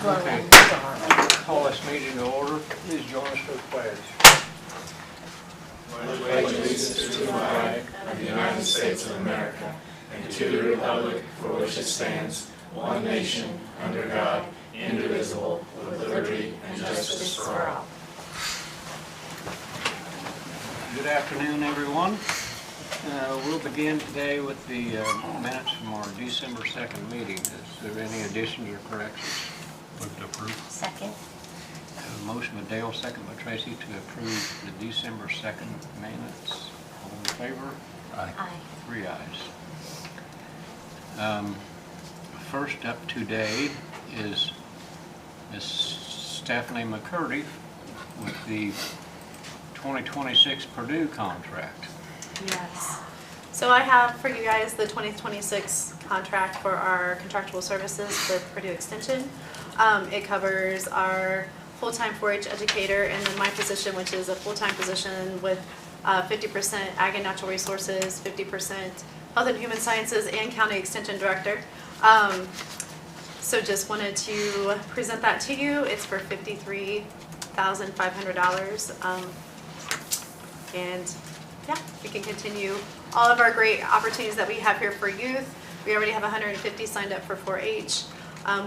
Okay. Call this meeting to order. Please join us for the pledge. I pledge allegiance to the flag of the United States of America and to the republic for which it stands, one nation, under God, indivisible, with liberty and justice for all. Good afternoon, everyone. We'll begin today with the minutes from our December 2nd meeting. Is there any additions or corrections? Move to approve. Second. A motion by Dale, second by Tracy to approve the December 2nd minutes. All in favor? Aye. Aye. 3 ayes. First up today is Miss Stephanie McCurdy with the 2026 Purdue contract. Yes. So I have for you guys the 2026 contract for our contractual services with Purdue Extension. It covers our full-time 4-H educator and then my position, which is a full-time position with 50% Ag and Natural Resources, 50% Health and Human Sciences, and County Extension Director. So just wanted to present that to you. It's for $53,500. And yeah, we can continue all of our great opportunities that we have here for youth. We already have 150 signed up for 4-H.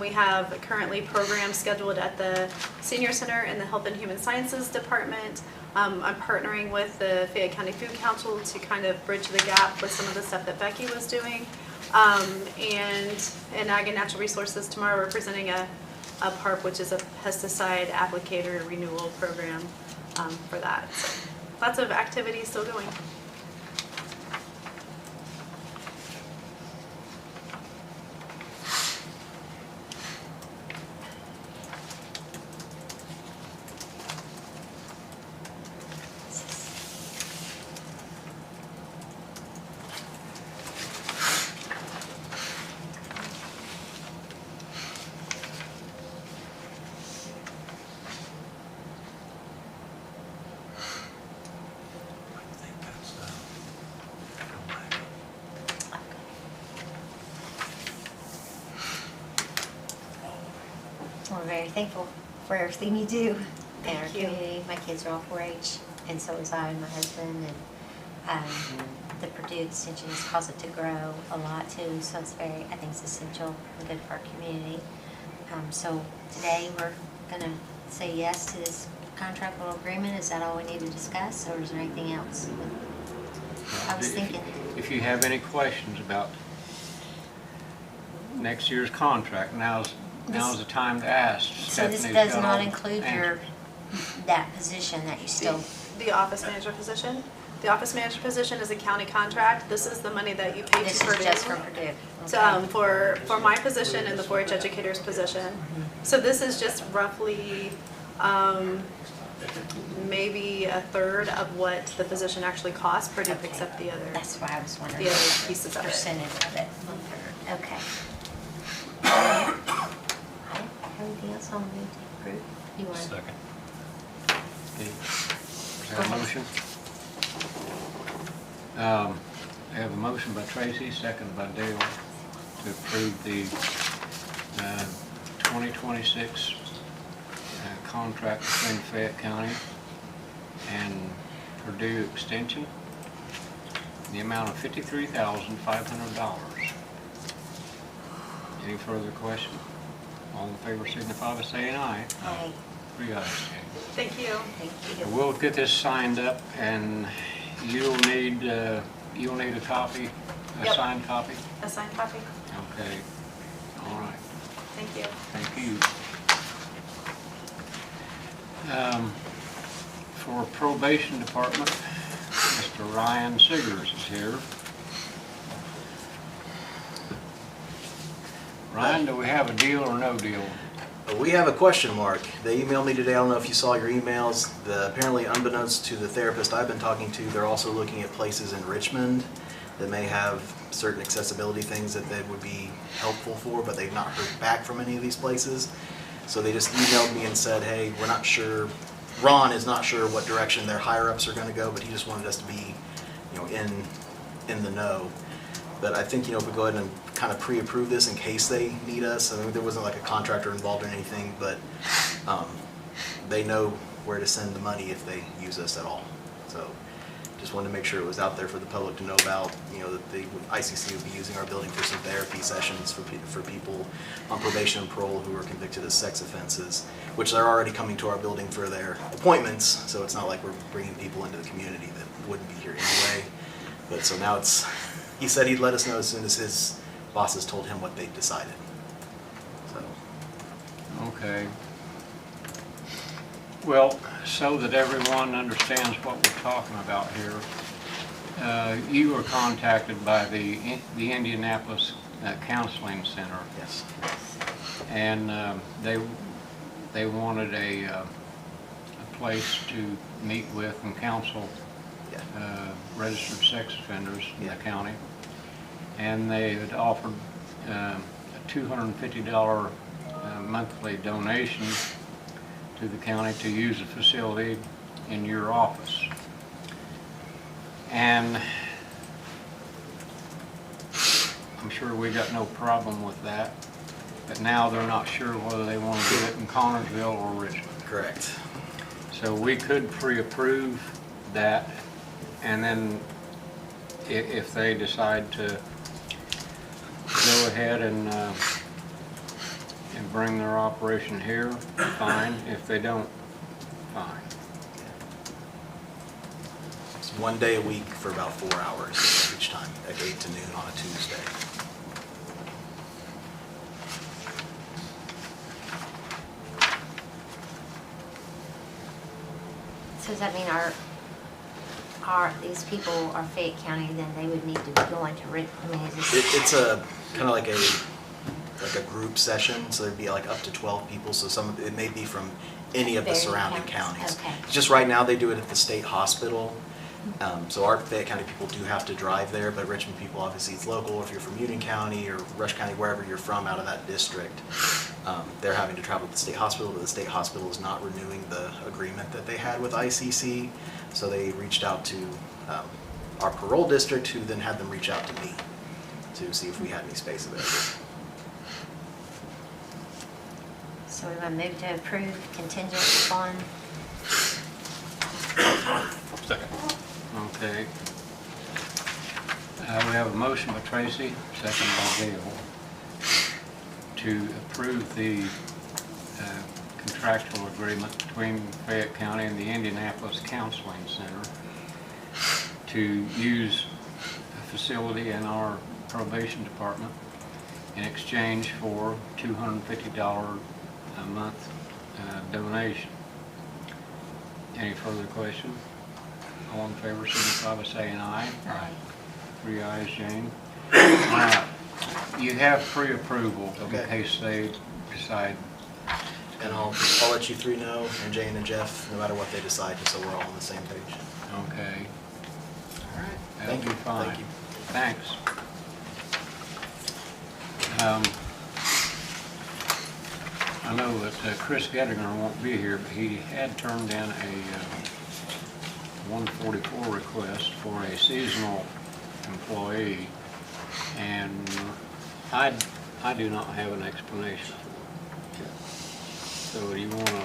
We have currently programs scheduled at the Senior Center and the Health and Human Sciences Department. I'm partnering with the Fayette County Food Council to kind of bridge the gap with some of the stuff that Becky was doing. And in Ag and Natural Resources, tomorrow we're presenting a PARP, which is a pesticide applicator renewal program for that. So lots of activities still going. We're very thankful for everything you do in our Thank you. community. My kids are all 4-H, and so is I and my husband. And the Purdue Extension has caused it to grow a lot too. So it's I think it's essential and good for our community. So today we're going to say yes to this contractual agreement. Is that all we need to discuss, or is there anything else? I was thinking. If you have any questions about next year's contract, now's the time to ask. So this Stephanie's does got not all the include answers. that position that you still. The office manager position. The office manager position is a county contract. This is the money that you pay This to is Purdue. just for Purdue. So, for my position and the 4-H educator's position. So this is just roughly maybe a third of what the position actually costs. Purdue picks up the other. That's why I was wondering. The other pieces of it. Percentage of it. Okay. I don't have anything else on me to approve. You want? Second. Okay. Is there a motion? I have a motion by Tracy, second by Dale, to approve the 2026 contract between Fayette County and Purdue Extension, the amount of $53,500. Any further question? All in favor signify by saying aye. Aye. 3 ayes. Thank you. Thank you. We'll get this signed up, and you'll need a copy, a Yep. signed copy? A signed copy. Okay, all right, Thank you. thank you. For probation department, Mr. Ryan Siggers is here. Ryan, do we have a deal or no deal? We have a question mark. They emailed me today. I don't know if you saw your emails. Apparently, unbeknownst to the therapist I've been talking to, they're also looking at places in Richmond that may have certain accessibility things that they would be helpful for, but they've not heard back from any of these places. So they just emailed me and said, hey, we're not sure. Ron is not sure what direction their higher-ups are going to go, but he just wanted us to be, in the know. But I think, if we go ahead and kind of pre-approve this in case they need us. I mean, there wasn't like a contractor involved or anything, but they know where to send the money if they use us at all. So just wanted to make sure it was out there for the public to know about, you know, that ICC would be using our building for some therapy sessions for people on probation and parole who are convicted of sex offenses, which they're already coming to our building for their appointments, so it's not like we're bringing people into the community that wouldn't be here anyway. But so now he said he'd let us know as soon as his bosses told him what they decided. So. Okay. Well, so that everyone understands what we're talking about here, you were contacted by the Indianapolis Counseling Center, Yes. and they wanted a place to meet with and counsel Yeah. registered sex offenders in Yeah. the county, and they had offered a $250 monthly donation to the county to use the facility in your office. And I'm sure we got no problem with that, but now they're not sure whether they want to do it in Connersville or Richmond. Correct. So we could pre-approve that, and then if they decide to go ahead and bring their operation here, fine. If they don't, fine. It's 1 day a week for about 4 hours each time, at 8 to noon on a Tuesday. So does that mean these people are Fayette County, then they would need to be going to Richmond? I mean, is this? It's a kind of like a group session, so there'd be like up to 12 people. So it may be from any of the Various surrounding counties. counties. Okay. Just right now, they do it at the state hospital. So our Fayette County people do have to drive there, but Richmond people, obviously, it's local. If you're from Union County or Rush County, wherever you're from out of that district, they're having to travel to the state hospital, but the state hospital is not renewing the agreement that they had with ICC. So they reached out to our parole district, who then had them reach out to me to see if we had any space available. So we want to move to approve contingent upon. Second. Okay. We have a motion by Tracy, second by Dale, to approve the contractual agreement between Fayette County and the Indianapolis Counseling Center to use a facility in our probation department in exchange for $250 a month donation. Any further questions? All in favor, signify by saying aye. Aye. 3 ayes, Jane. Now, you have pre-approval in Okay. case they decide. And I'll let you three know, and Jane and Jeff, no matter what they decide, just so we're all on the same page. Okay. All right. That'll Thank be you. fine. Thank you. Thanks. I know that Chris Gettinger won't be here, but he had turned in a 144 request for a seasonal employee, and I do not have an explanation for it. So do you want to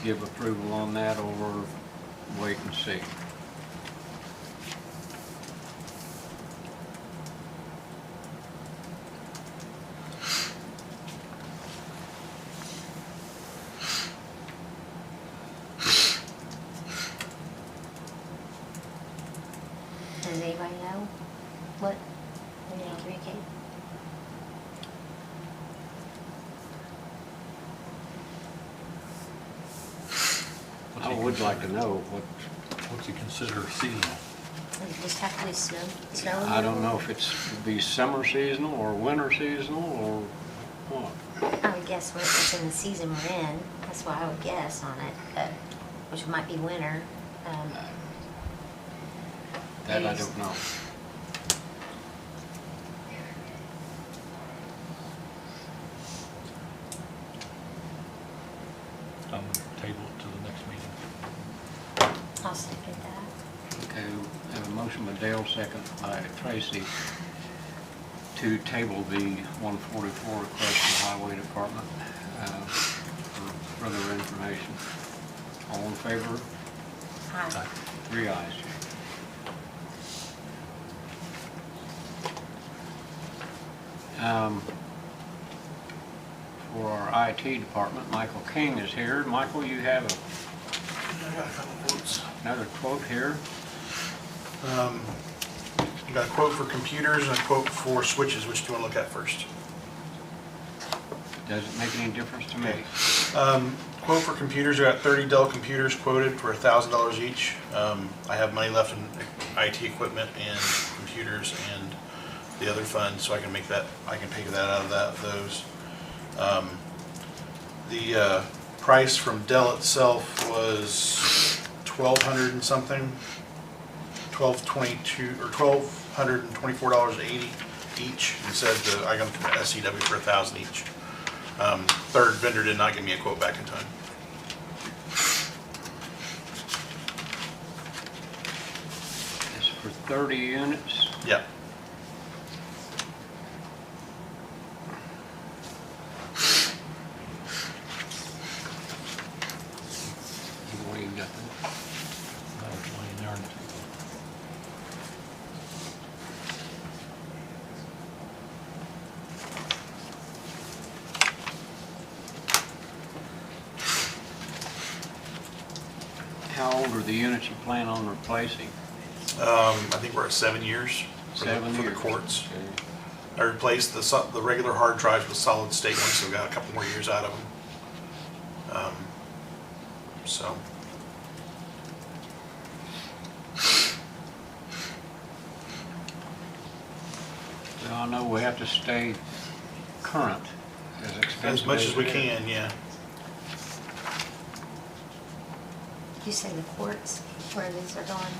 give approval on that, or wait and see? Does anybody know what we need to communicate? I would like to know what, What's he consider seasonal? We just have to do snow. I don't know if it's be summer seasonal or winter seasonal or what. I would guess when it's in the season we're in, that's what I would guess on it, which might be winter. That I don't know. Table it to the next meeting. I'll second that. Okay, we have a motion by Dale, second by Tracy, to table the 144 request from the Highway Department for further information. All in favor? Aye. 3 ayes. For our IT department, Michael King is here. Michael, you have I got a couple quotes. another quote here. You got a quote for computers and a quote for switches. Which do you want to look at first? Does it make any difference to me? Quote for computers, I got 30 Dell computers quoted for $1,000 each. I have money left in IT equipment and computers and the other fund, so I can make that, I can pay that out of those. The price from Dell itself was $1,200 and something, $1,222 or $1,224.80 each. Instead, I got them from SCW for $1,000 each. Third vendor did not give me a quote back in time. It's for 30 units. Yeah. What do you got there? How old are the units you plan on replacing? I think we're at 7 years for 7 the years. courts. Okay. I replaced the regular hard drives with solid state ones, so we got a couple more years out of them. So, Well, I know we have to stay current, as expensive as much as we it is. can, yeah. You say the courts where these are going?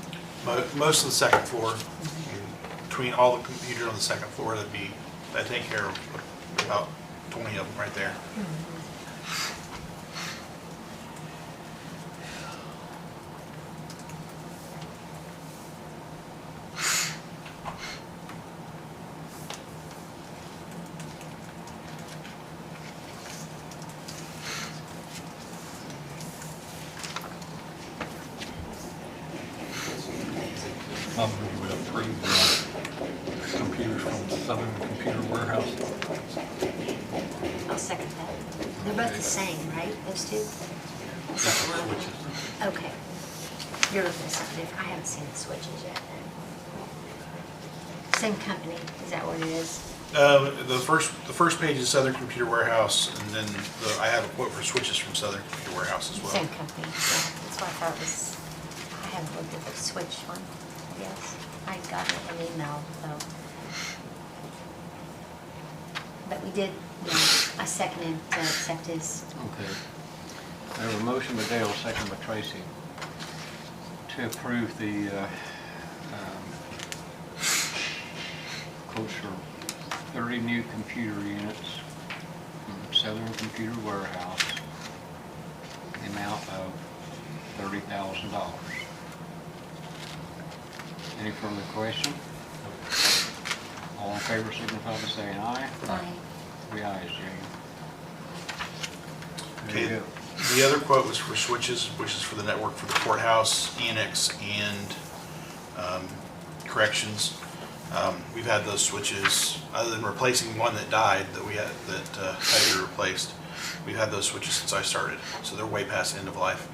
Most of the second floor, between all the computers on the second floor, that'd take care of about 20 of them right there. We approved the computers from Southern Computer Warehouse. I'll second that. They're both the same, right, those two? Okay. You're looking at something different. I haven't seen the switches yet then. Same company, is that what it is? The first page is Southern Computer Warehouse, and then I have a quote for switches from Southern Computer Warehouse as well. Same company, yeah. That's what I thought was, I haven't looked at the switch one, yes. I got an email, though. But we did, yeah, I seconded to accept his. Okay. I have a motion by Dale, second by Tracy, to approve the quotes for 30 new computer units from Southern Computer Warehouse, the amount of $30,000. Any further question? All in favor signify by saying aye. Aye. 3 ayes, Jane. There Okay, you go. the other quote was for switches, which is for the network for the courthouse, annex, and corrections. We've had those switches, other than replacing one that died that we had, that had to be replaced. We've had those switches since I started, so they're way past end of life.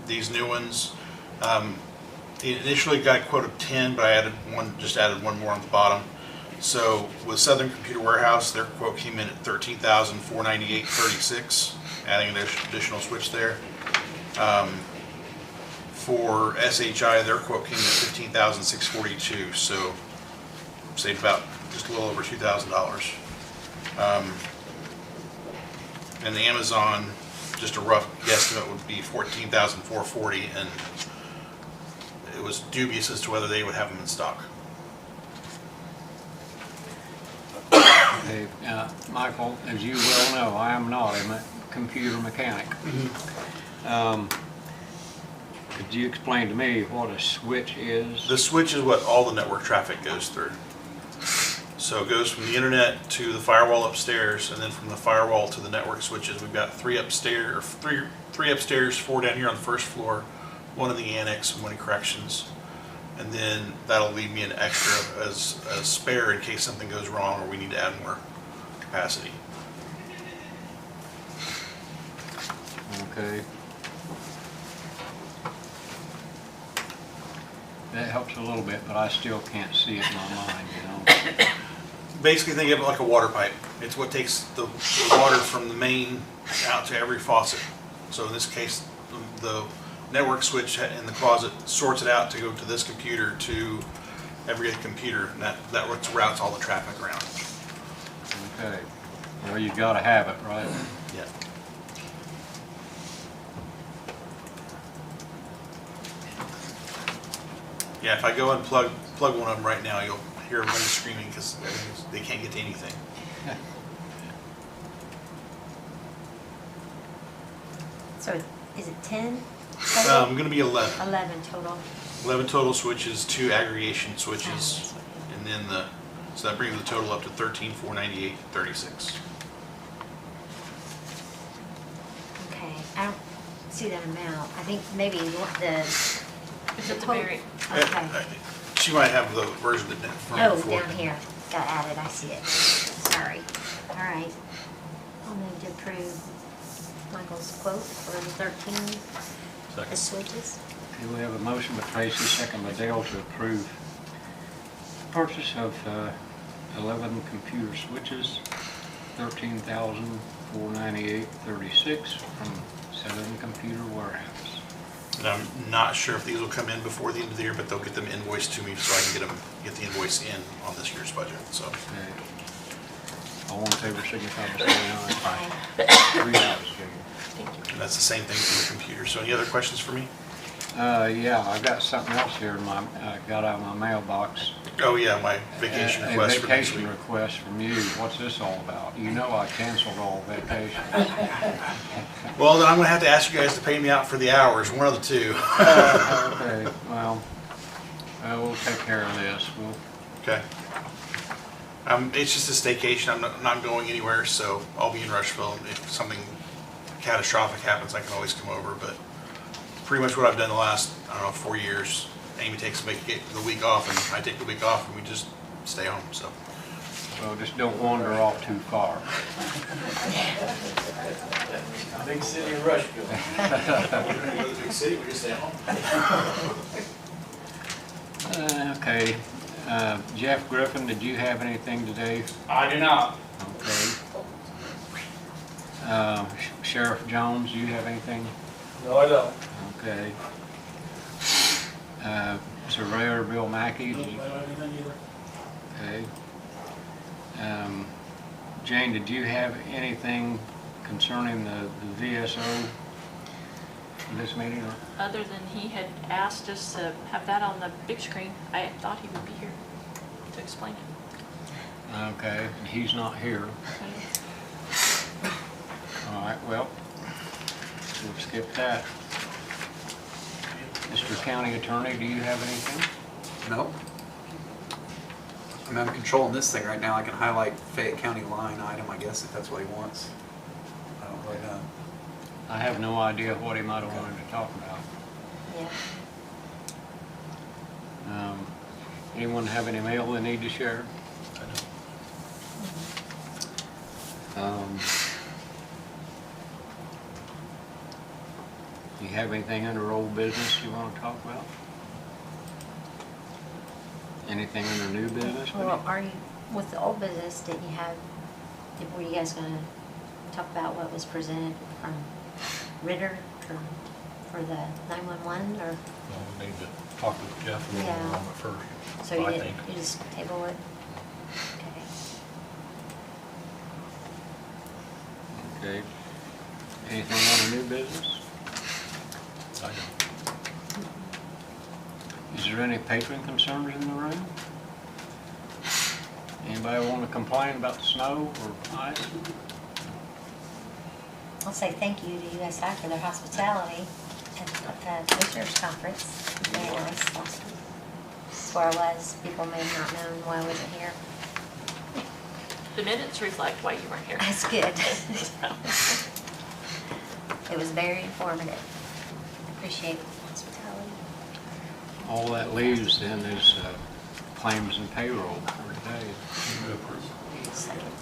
These new ones, initially got a quote of 10, but I just added one more on the bottom. So with Southern Computer Warehouse, their quote came in at $13,498.36, adding an additional switch there. For SHI, their quote came in at $15,642, so saved about just a little over $2,000. And the Amazon, just a rough guesstimate, would be $14,440, and it was dubious as to whether they would have them in stock. Okay, Michael, as you well know, I am not a computer mechanic. Could you explain to me what a switch is? The switch is what all the network traffic goes through. So it goes from the internet to the firewall upstairs, and then from the firewall to the network switches. We've got three upstairs, four down here on the first floor, one in the annex, and one in corrections. And then that'll leave me an extra as a spare in case something goes wrong or we need to add more capacity. Okay. That helps a little bit, but I still can't see it in my mind, you know? Basically, think of it like a water pipe. It's what takes the water from the main out to every faucet. So in this case, the network switch in the closet sorts it out to go to this computer, to every computer, and that routes all the traffic around. Okay. Well, you gotta have it, right? Yeah. Yeah, if I go and plug one of them right now, you'll hear everybody screaming because they can't get to anything. So is it 10? Going to be 11. 11 total. 11 total switches, 2 aggregation switches, and then so that brings the total up to 13,498.36. Okay, I don't see that amount. I think maybe It's at the total. very, Okay. She might have the version that from Oh, before. down here. Got added, I see it. Sorry. All right. I'll move to approve Michael's quote for the 13, the Second. switches. Okay, we have a motion by Tracy, second by Dale to approve purchase of 11 computer switches, $13,498.36 from 7 Computer Warehouse. And I'm not sure if these will come in before the end of the year, but they'll get them invoiced to me so I can get the invoice in on this year's budget. So Okay. All in favor signify by saying aye. Aye. 3 ayes, Jim. and that's the same thing for the computer. So any other questions for me? Yeah, I've got something else here got out of my mailbox. Oh yeah, my vacation A request for next vacation week. request from you. What's this all about? You know I canceled all vacations. Well, then I'm going to have to ask you guys to pay me out for the hours, one of the two. Okay, well, we'll take care of this. Okay. It's just a staycation. I'm not going anywhere, so I'll be in Rushville. If something catastrophic happens, I can always come over. But pretty much what I've done the last, 4 years. Amy takes the week off, and I take the week off, and we just stay home. So Well, just don't wander off too far. Big city of Rushville. we're going to go to the big city. We just stay home. Okay, Jeff Griffin, did you have anything today? I do not. Okay. Sheriff Jones, do you have anything? No, I don't. Okay. Surveyor Bill Mackey, I don't have anything either. okay. Jane, did you have anything concerning the VSO for this meeting? Or? Other than he had asked us to have that on the big screen, I thought he would be here to explain it. Okay, he's not here. All right, well, we'll skip that. Mr. County Attorney, do you have anything? Nope. I mean, I'm controlling this thing right now. I can highlight Fayette County line item, I guess, if that's what he wants. I don't really know. I have no idea what he might have wanted to talk about. Yeah. Anyone have any mail they need to share? Do you have anything under old business you want to talk about? Anything under new business? Well, are you, with the old business, were you guys gonna talk about what was presented from Ritter for the 911, or, Well, we need to talk with Jeff a little Yeah. more on it first. so you I didn't, think. you just table it? Okay. Okay. Anything under new business? I don't. Is there any patron concerns in the room? Anybody want to complain about the snow or ice? I'll say thank you to USI for their hospitality. at the Commissioners Conference. Very nice. That's where I was. People may have not known why I wasn't here. The minutes reflect why you weren't here. That's good. It was very informative. I appreciate hospitality. All that leaves then is claims and payroll for today. Second.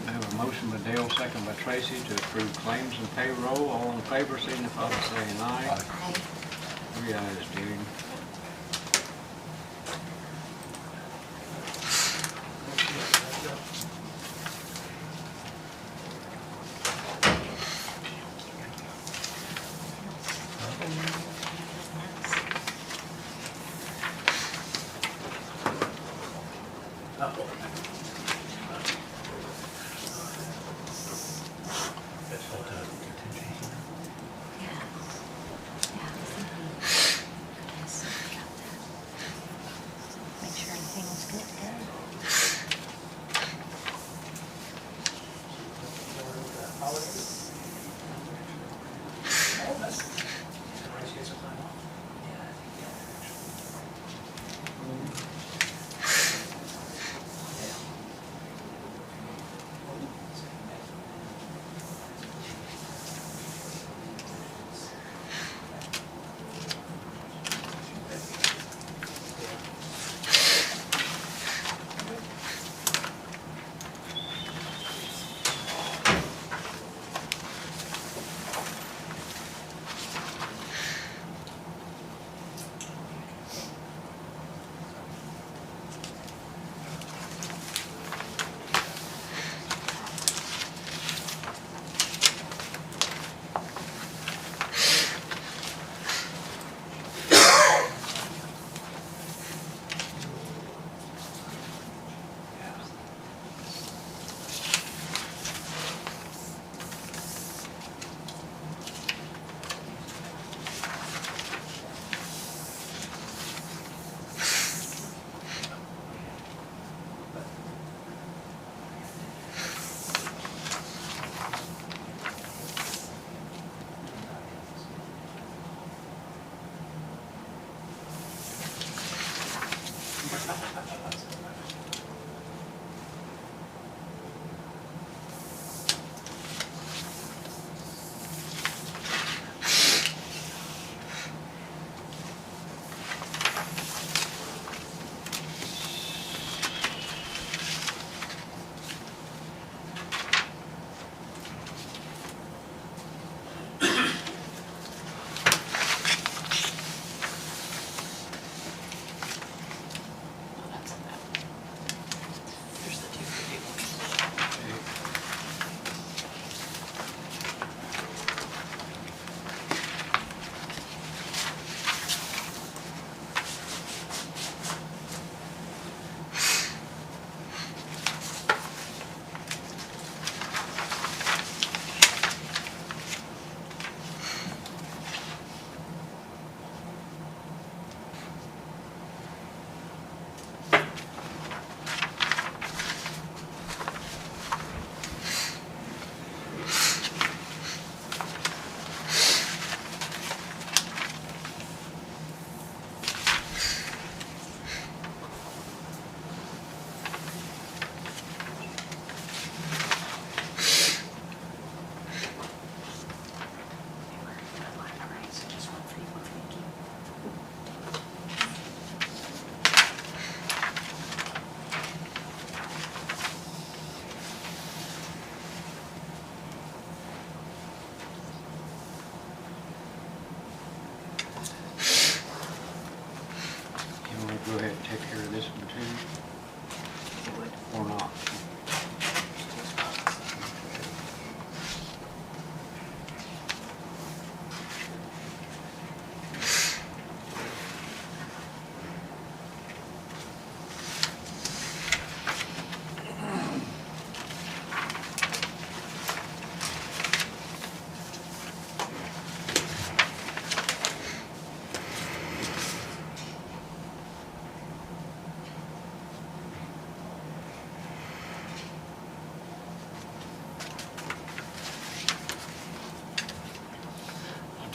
I have a motion by Dale, second by Tracy to approve claims and payroll. All in favor, signify by saying aye. Aye. 3 ayes, Judy. Yeah. Yeah, I was thinking, yes.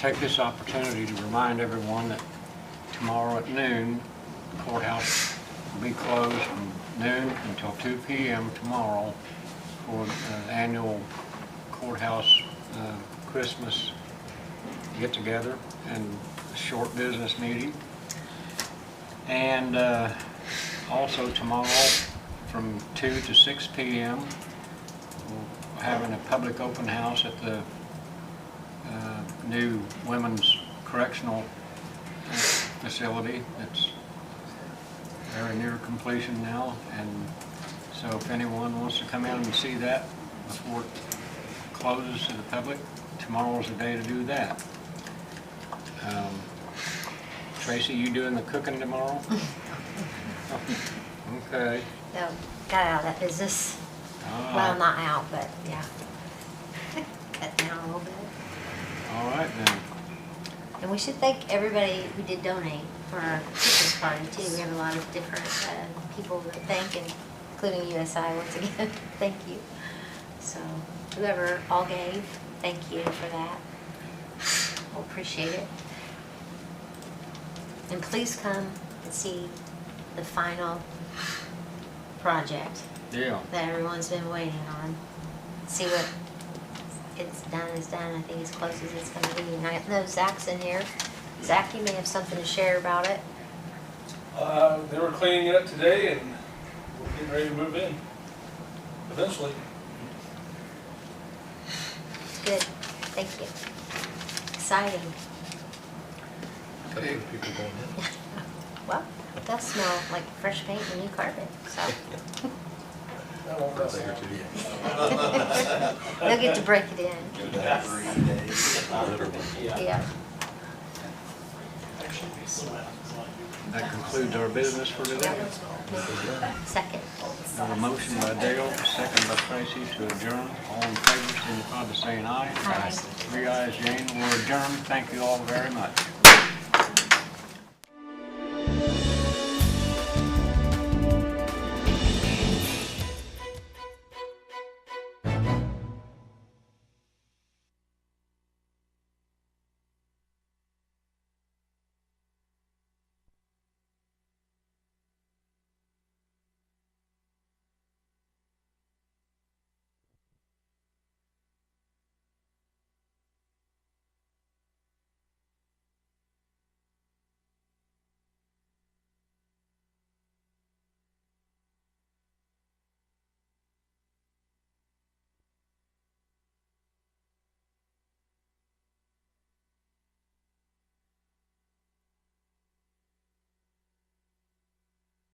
take this opportunity to remind everyone that tomorrow at noon, the courthouse will be closed from noon until 2 p.m. tomorrow for the annual courthouse Christmas get-together and a short business meeting. And also tomorrow from 2 to 6 p.m., we're having a public open house at the new Women's Correctional facility. It's very near completion now, and so if anyone wants to come in and see that before it closes to the public, tomorrow's the day to do that. Tracy, you doing the cooking tomorrow? Okay. No, got out of that business. All Well, right. not out, but yeah. Cut down a little bit. All right then. And we should thank everybody who did donate for our Christmas party too. We have a lot of different people that thank, including USI once again. Thank you. So whoever all gave, thank you for that. We'll appreciate it. And please come and see the final project Yeah. that everyone's been waiting on. See what it's done is done. I think as close as it's gonna be. And I know Zach's in here. Zach, you may have something to share about it. They were cleaning it up today and we're getting ready to move in eventually. Good. Thank you. Exciting. Okay. People going in. Well, they'll smell like fresh paint and new carpet, so. That won't mess There up. too. They'll get to break it in. Literally. Yeah. That concludes our business for today. Second. We have a motion by Dale, second by Tracy to adjourn. All in favor, signify by saying aye. Aye. 3 ayes, Jane. We're adjourned. Thank you all very much.